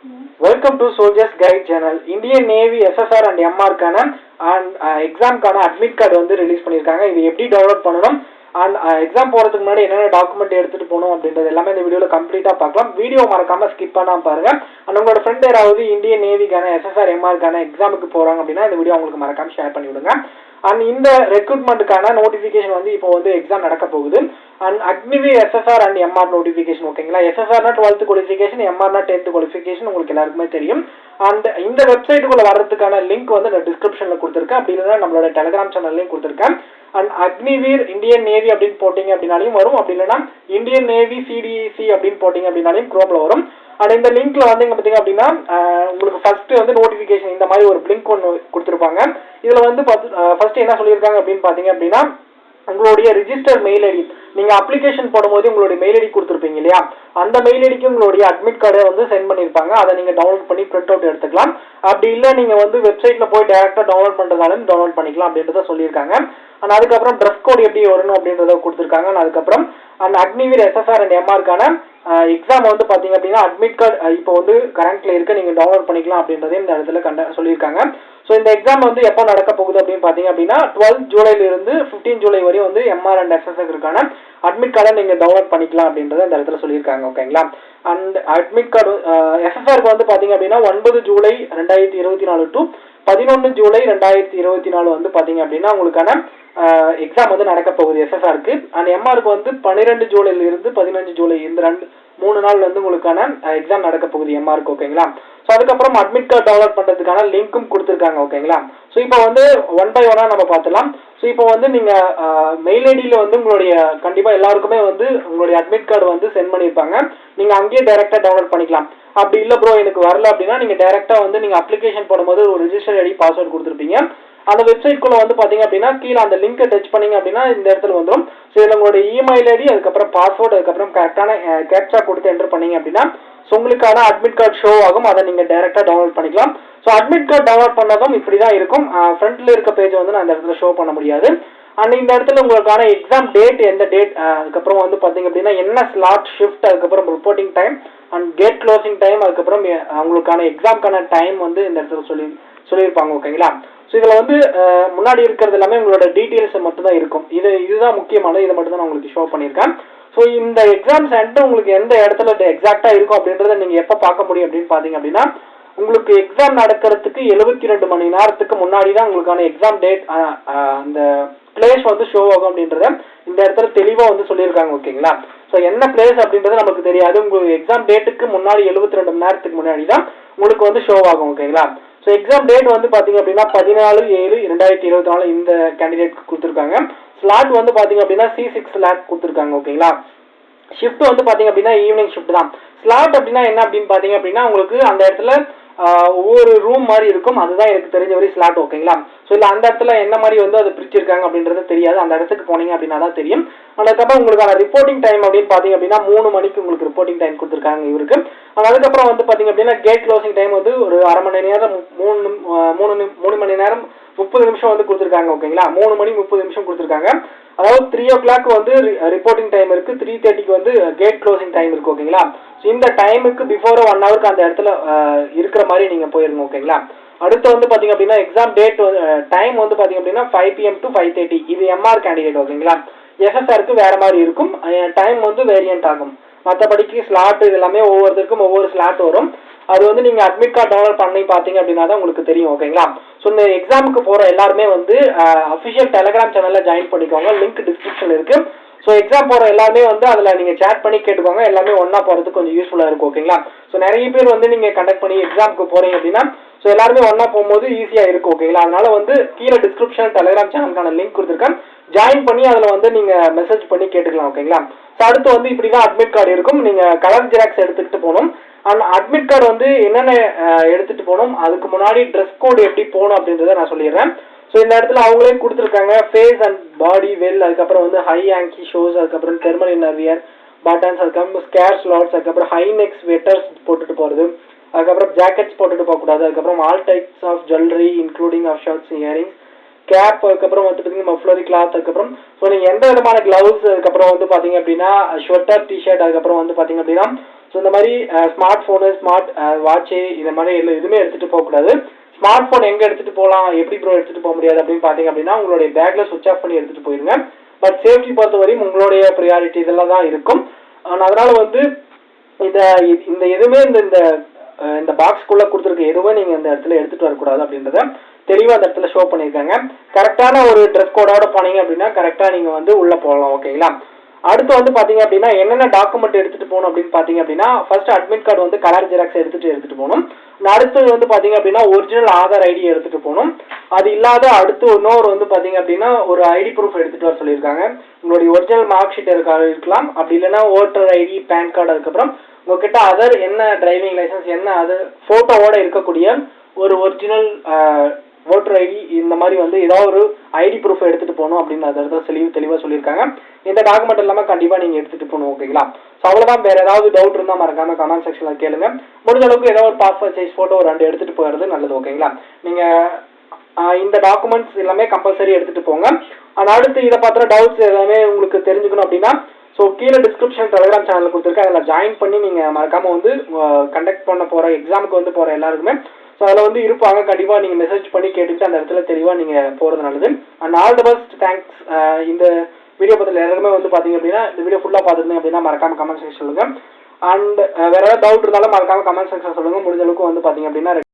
Welcome to Soldiers Guide channel. Indian Navy SSR and MR கான exam கான admit card வந்து release பண்ணிருக்காங்க. இது எப்படி டவுன்லோட் பண்ணனும் and எக்ஸாம் போறதுக்கு முன்னாடி என்னென்ன டாக்குமெண்ட் எடுத்துட்டு போணும் அப்படின்றது எல்லாமே இந்த வீடியோல கம்ப்ளீட்டா பார்க்கலாம். வீடியோ மறக்காம ஸ்கிப் பண்ணாம பாருங்க. and உங்களோட ஃப்ரெண்ட் யாராவது இந்தியன் நேவி கான SSR MR கான எக்ஸாமுக்கு போறாங்க அப்படினா இந்த வீடியோ உங்களுக்கு மறக்காம ஷேர் பண்ணி விடுங்க. and இந்த ரெக்ரூட்மென்ட்கான நோட்டிஃபிகேஷன் வந்து இப்போ வந்து எக்ஸாம் நடக்க போகுது. and Agniveer SSR and MR notification ஓகேங்களா. SSR னா 12th குவாலிஃபிகேஷன், MR னா 10th குவாலிஃபிகேஷன் உங்களுக்கு எல்லாருக்குமே தெரியும். and இந்த வெப்சைட்டுக்குள்ள வரதுக்கான லிங்க் வந்து நான் டிஸ்கிரிப்ஷன்ல கொடுத்திருக்கேன். அப்படி இல்லனா நம்மளோட Telegram சேனல்லையும் கொடுத்திருக்கேன். and அக்னிவீர் இந்தியன் நேவி அப்படினு போடிங்க அப்படினாலும் வரும். அப்படி இல்லனா இந்தியன் நேவி CDC அப்படினு போடிங்க அப்படினாலும் Chromeல வரும். and இந்த லிங்க்ல வந்து பாத்தீங்க அப்படினா உங்களுக்கு ஃபர்ஸ்ட் வந்து நோட்டிஃபிகேஷன் இந்த மாதிரி ஒரு லிங்க் ஒன்னு கொடுத்திருப்பாங்க. இதுல வந்து ஃபர்ஸ்ட் என்ன சொல்லிருக்காங்க அப்படினு பாத்தீங்க அப்படினா உங்களுடைய ரெஜிஸ்டர் மெயில் ஐடி நீங்க அப்ளிகேஷன் போடும்போது உங்களுடைய மெயில் ஐடி கொடுத்திருப்பீங்க இல்லையா, அந்த மெயில் ஐடிக்கு உங்களுடைய அட்மிட் கார்டை வந்து சென்ட் பண்ணிருப்பாங்க. அதை நீங்க டவுன்லோட் பண்ணி பிரிண்ட் அவுட் எடுத்துக்கலாம். அப்படி இல்ல நீங்க வந்து வெப்சைட்ல போய் டைரக்டா டவுன்லோட் பண்றதாலும் டவுன்லோட் பண்ணிக்கலாம் அப்படின்றத சொல்லியிருக்காங்க. and அதுக்கப்புறம் ட்ரெஸ் கோட் எப்படி வரணும் அப்படின்றத கொடுத்திருக்காங்க. அதுக்கப்புறம் அந்த அக்னிவீர் SSR and MR கான எக்ஸாம் வந்து பாத்தீங்க அப்படின்னா அட்மிட் கார்டு இப்போ வந்து கரண்ட்ல இருக்கு, நீங்க டவுன்லோட் பண்ணிக்கலாம் அப்படின்றதையும் இந்த இடத்துல சொல்லியிருக்காங்க. ஸோ இந்த எக்ஸாம் வந்து எப்போ நடக்க போகுது அப்படின்னு பாத்தீங்க அப்படின்னா 12 ஜூலைல இருந்து 15 ஜூலை வரையும் வந்து MR and SSR அட்மிட் கார்டை நீங்க டவுன்லோட் பண்ணிக்கலாம் அப்படின்றத இந்த இடத்துல சொல்லியிருக்காங்க ஓகேங்களா. அண்ட் அட்மிட் கார்டு SSRக்கு வந்து பாத்தீங்க அப்படின்னா 9 ஜூலை 2024 டு 11 ஜூலை 2024 வந்து பாத்தீங்க அப்படின்னா உங்களுக்கான எக்ஸாம் வந்து நடக்க போகுது SSRக்கு. அண்ட் MRக்கு வந்து 12 ஜூலைல இருந்து 15 ஜூலை இந்த 3 நாள் வந்து உங்களுக்கான எக்ஸாம் நடக்க போகுது MRக்கு ஓகேங்களா. ஸோ அதுக்கப்புறம் அட்மிட் கார்டு டவுன்லோட் பண்றதுக்கான லிங்க்கும் கொடுத்துருக்காங்க ஓகேங்களா. ஸோ இப்போ வந்து ஒன் பை ஒன்னா நம்ம பார்த்துலாம். ஸோ இப்போ வந்து நீங்க மெயில் ஐடியில வந்து உங்களுடைய கண்டிப்பா எல்லாருக்குமே வந்து உங்களுடைய அட்மிட் கார்டு வந்து சென்ட் பண்ணிருப்பாங்க. நீங்க அங்கேயே டைரக்டா டவுன்லோட் பண்ணிக்கலாம். அப்படி இல்ல ப்ரோ எனக்கு வரல அப்படின்னா நீங்க டைரக்டா வந்து நீங்க அப்ளிகேஷன் போடும்போது ஒரு ரெஜிஸ்டர் ஐடி பாஸ்வேர்ட் கொடுத்துருப்பீங்க. அந்த வெப்சைட் குள்ள வந்து பாத்தீங்க அப்படின்னா கீழே அந்த லிங்கை டச் பண்ணீங்க அப்படின்னா இந்த இடத்துல வந்துடும். ஸோ இதுல உங்களுடைய இமெயில் ஐடி அதுக்கப்புறம் பாஸ்வேர்ட் அதுக்கப்புறம் கரெக்டான கேப்சா கொடுத்து என்டர் பண்ணீங்க அப்படின்னா உங்களுக்கான அட்மிட் கார்டு ஷோ ஆகும். அதை நீங்க டைரக்டா டவுன்லோட் பண்ணிக்கலாம். ஸோ அட்மிட் கார்டு டவுன்லோட் பண்ணதும் இப்படிதான் இருக்கும். ஃப்ரண்ட்ல இருக்க பேஜ் வந்து நான் இந்த இடத்துல ஷோ பண்ண முடியாது. அண்ட் இந்த இடத்துல உங்களுக்கான எக்ஸாம் டேட் எந்த டேட் அதுக்கப்புறம் வந்து பாத்தீங்க அப்படின்னா என்ன ஸ்லாட் ஷிஃப்ட் அதுக்கப்புறம் reporting time and gate closing time அதுக்கப்புறம் உங்களுக்கான எக்ஸாம்க்கான டைம் வந்து இந்த இடத்துல சொல்லியிருப்பாங்க ஓகேங்களா. ஸோ இதில் வந்து முன்னாடி இருக்கிறது எல்லாமே உங்களோட டீட்டெயில்ஸ் மட்டும் தான் இருக்கும். இதுதான் முக்கியமானது. இதை மட்டும் தான் நான் உங்களுக்கு ஷோ பண்ணியிருக்கேன். ஸோ இந்த எக்ஸாம் சென்டர் உங்களுக்கு எந்த இடத்துல எக்ஸாக்டா இருக்கும் அப்படின்றத நீங்க எப்போ பார்க்க முடியும் அப்படின்னு பாத்தீங்க அப்படின்னா உங்களுக்கு எக்ஸாம் நடக்கிறதுக்கு 72 மணி நேரத்துக்கு முன்னாடி தான் உங்களுக்கான எக்ஸாம் டேட் அந்த பிளேஸ் வந்து ஷோ ஆகும் அப்படின்றத இந்த இடத்துல தெளிவா வந்து சொல்லியிருக்காங்க ஓகேங்களா. ஸோ என்ன பிளேஸ் அப்படின்றது நமக்கு தெரியாது. உங்களுக்கு எக்ஸாம் டேட்டுக்கு முன்னாடி 72 மணி நேரத்துக்கு முன்னாடி தான் உங்களுக்கு வந்து ஷோ ஆகும் ஓகேங்களா. ஸோ எக்ஸாம் டேட் வந்து பாத்தீங்க அப்படின்னா 14/7/2024 இந்த கேண்டிடேட் கொடுத்துருக்காங்க. ஸ்லாட் வந்து பாத்தீங்க அப்படின்னா C6 ஸ்லாட் கொடுத்துருக்காங்க ஓகேங்களா. ஷிஃப்ட் வந்து பாத்தீங்க அப்படின்னா ஈவினிங் ஷிஃப்ட் தான். ஸ்லாட் அப்படின்னா என்ன அப்படின்னு பாத்தீங்க அப்படின்னா உங்களுக்கு அந்த இடத்துல ஒவ்வொரு ரூம் மாதிரி இருக்கும். அதுதான் எனக்கு தெரிஞ்ச வரை ஸ்லாட் ஓகேங்களா. ஸோ இல்லை அந்த இடத்துல என்ன மாதிரி வந்து அது பிரிச்சிருக்காங்க அப்படின்றது தெரியாது. அந்த இடத்துக்கு போனீங்க அப்படின்னா தான் தெரியும். அதுக்கப்புறம் உங்களுக்கான ரிப்போர்ட்டிங் டைம் அப்படின்னு பாத்தீங்க அப்படின்னா 3 மணிக்கு உங்களுக்கு ரிப்போர்ட்டிங் டைம் கொடுத்துருக்காங்க இவருக்கு. அதுக்கப்புறம் வந்து பாத்தீங்க அப்படின்னா கேட் க்ளோசிங் டைம் வந்து ஒரு அரை மணி நேரம் 3 மணி நேரம் 30 நிமிஷம் வந்து கொடுத்துருக்காங்க ஓகேங்களா. 3 மணி 30 நிமிஷம் கொடுத்துருக்காங்க. அதாவது 3 o'clock வந்து ரிப்போர்ட்டிங் டைம் இருக்கு, 3:30க்கு வந்து கேட் க்ளோசிங் டைம் இருக்கு ஓகேங்களா. இந்த டைமுக்கு பிஃபோர் 1 ஹவருக்கு அந்த இடத்துல இருக்கிற மாதிரி நீங்க போயிருங்க ஓகேங்களா. அடுத்து வந்து பாத்தீங்க அப்படின்னா எக்ஸாம் டேட் டைம் வந்து பாத்தீங்க அப்படின்னா 5 PM to 5:30. இது MR கேண்டிடேட் ஓகேங்களா. SSRக்கு வேற மாதிரி இருக்கும். டைம் வந்து வேரியன்ட் ஆகும். மற்றபடிக்கு ஸ்லாட் இது எல்லாமே ஒவ்வொருத்தருக்கும் ஒவ்வொரு ஸ்லாட் வரும். அது வந்து நீங்க அட்மிட் கார்டு டவுன்லோட் பண்ணி பாத்தீங்க அப்படின்னா தான் உங்களுக்கு தெரியும் ஓகேங்களா. ஸோ இந்த எக்ஸாமுக்கு போற எல்லாருமே வந்து அஃபிஷியல் டெலிகிராம் சேனல்ல ஜாயின் பண்ணிக்கோங்க. லிங்க் டிஸ்கிரிப்ஷன் இருக்கு. ஸோ எக்ஸாம் போற எல்லாருமே வந்து அதுல நீங்க சேட் பண்ணி கேட்டுக்கோங்க. எல்லாமே ஒன்னா போறதுக்கு கொஞ்சம் யூஸ்ஃபுல்லா இருக்கும் ஓகேங்களா. ஸோ நிறைய பேர் வந்து நீங்க கண்டக்ட் பண்ணி எக்ஸாமுக்கு போறீங்க அப்படின்னா ஸோ எல்லாருமே ஒன்னா போகும்போது ஈஸியா இருக்கும் ஓகேங்களா. அதனால வந்து கீழே டிஸ்கிரிப்ஷன் டெலிகிராம் சேனலுக்கான லிங்க் கொடுத்துருக்கேன். ஜாயின் பண்ணி அதுல வந்து நீங்க மெசேஜ் பண்ணி கேட்டுக்கலாம் ஓகேங்களா. ஸோ அடுத்து வந்து இப்படிதான் அட்மிட் கார்டு இருக்கும். நீங்க கலர் ஜெராக்ஸ் எடுத்துக்கிட்டு போகணும். அண்ட் அட்மிட் கார்டு வந்து என்னென்ன எடுத்துட்டு போகணும், அதுக்கு முன்னாடி ட்ரெஸ் கோடு எப்படி போகணும் அப்படின்றத நான் சொல்லிடுறேன். ஸோ இந்த இடத்துல அவங்களே கொடுத்துருக்காங்க ஃபேஸ் அண்ட் பாடி வெல் அதுக்கப்புறம் வந்து ஹை ஆங்கி ஷோஸ் அதுக்கப்புறம் தெர்மல் இன்னர் வியர் பட்டன்ஸ் அதுக்கப்புறம் ஸ்கேர் ஸ்லாட்ஸ் அதுக்கப்புறம் ஹை நெக்ஸ் வெட்டர்ஸ் போட்டுட்டு போகிறது அதுக்கப்புறம் ஜாக்கெட்ஸ் போட்டுட்டு போகக்கூடாது. அதுக்கப்புறம் all types of jewellery including of shirts earrings cap அதுக்கப்புறம் வந்து பார்த்தீங்கன்னா மஃப்ளரி கிளாத் அதுக்கப்புறம் ஸோ நீங்கள் எந்த விதமான கிளவுஸ் அதுக்கப்புறம் வந்து பார்த்தீங்க அப்படின்னா ஸ்வெட்டர் டிஷர்ட் அதுக்கப்புறம் வந்து பார்த்தீங்க அப்படின்னா ஸோ இந்த மாதிரி ஸ்மார்ட் ஃபோனு, ஸ்மார்ட் வாட்சு இந்த மாதிரி எதுவுமே எடுத்துகிட்டு போகக்கூடாது. ஸ்மார்ட் ஃபோன் எங்கே எடுத்துகிட்டு போகலாம், எப்படி ப்ரோ எடுத்துகிட்டு போக முடியாது அப்படின்னு பார்த்தீங்க அப்படின்னா, உங்களுடைய பேக்கில் சுவிட்ச் ஆஃப் பண்ணி எடுத்துகிட்டு போயிருங்க. பட் சேஃப்டி பொறுத்தவரையும் உங்களுடைய ப்ரியாரிட்டி இதெல்லாம் தான் இருக்கும். அதனால வந்து இந்த எதுவுமே இந்த பாக்ஸ்க்குள்ளே கொடுத்துருக்க எதுவுமே நீங்கள் இந்த இடத்துல எடுத்துகிட்டு வரக்கூடாது அப்படின்றத தெளிவாக அந்த இடத்துல ஷோ பண்ணியிருக்காங்க. கரெக்டான ஒரு ட்ரெஸ் கோடோட போனீங்க அப்படின்னா கரெக்டாக நீங்கள் வந்து உள்ளே போகலாம். ஓகேங்களா? அடுத்து வந்து பார்த்தீங்க அப்படின்னா என்னென்ன டாக்குமெண்ட் எடுத்துகிட்டு போகணும் அப்படின்னு பார்த்தீங்க அப்படின்னா, ஃபர்ஸ்ட் அட்மிட் கார்டு வந்து கலர் ஜெராக்ஸ் எடுத்துகிட்டு போகணும். அடுத்து வந்து பார்த்தீங்க அப்படின்னா ஒரிஜினல் ஆதார் ஐடி எடுத்துகிட்டு போகணும். அது இல்லாத அடுத்து இன்னொரு வந்து பார்த்தீங்க அப்படின்னா ஒரு ஐடி ப்ரூஃப் எடுத்துகிட்டு வர சொல்லியிருக்காங்க. உங்களுடைய ஒரிஜினல் மார்க் ஷீட் இருக்கலாம், அப்படி இல்லைன்னா ஓட்டர் ஐடி, பேன் கார்டு, அதுக்கப்புறம் உங்ககிட்ட அதர் என்ன டிரைவிங் லைசன்ஸ் என்ன அது ஃபோட்டோவோட இருக்கக்கூடிய ஒரு ஒரிஜினல் ஓட்டர் ஐடி இந்த மாதிரி வந்து ஏதாவது ஒரு ஐடி ப்ரூஃப் எடுத்துகிட்டு போகணும் அப்படின்னு அதை தெளிவாக சொல்லியிருக்காங்க. இந்த டாக்குமெண்ட் இல்லாமல் கண்டிப்பாக நீங்கள் எடுத்துகிட்டு போகணும். ஓகேங்களா? ஸோ அவ்வளோதான். வேறு ஏதாவது டவுட் இருந்தால் மறக்காமல் கமெண்ட் செக்ஷனில் கேளுங்க. முடிஞ்ச அளவுக்கு ஏதாவது ஒரு பாஸ்போர்ட் சைஸ் ஃபோட்டோ ஒரு 2 எடுத்துகிட்டு போகிறது நல்லது. ஓகேங்களா? நீங்கள் இந்த டாக்குமெண்ட்ஸ் எல்லாமே கம்பல்சரி எடுத்துகிட்டு போங்க. அடுத்து இதை பார்த்துற டவுட்ஸ் எல்லாமே உங்களுக்கு தெரிஞ்சுக்கணும் அப்படின்னா ஸோ கீழே டிஸ்கிரிப்ஷன் டெலிகிராம் சேனல் கொடுத்துருக்கேன். அதில் ஜாயின் பண்ணி நீங்கள் மறக்காமல் வந்து கண்டக்ட் பண்ண போகிற எக்ஸாமுக்கு வந்து போகிற எல்லாருக்குமே ஸோ அதில் வந்து இருப்பாங்க. கண்டிப்பாக நீங்கள் மெசேஜ் பண்ணி கேட்டுக்கிட்டு அந்த இடத்துல தெளிவாக நீங்கள் போகிறது நல்லது. And all the best. Thanks. இந்த வீடியோ பற்றியில் எல்லாருமே வந்து பார்த்தீங்க அப்படின்னா இந்த வீடியோ ஃபுல்லாக பார்த்துருந்தேன் அப்படின்னா மறக்காமல் கமெண்ட் செக்ஷன் சொல்லுங்கள். அண்ட் வேறு ஏதாவது டவுட் இருந்தாலும் மறக்காமல் கமெண்ட் செக்ஷன் சொல்லுங்கள். முடிஞ்ச அளவுக்கு வந்து பார்த்தீங்க அப்படின்னா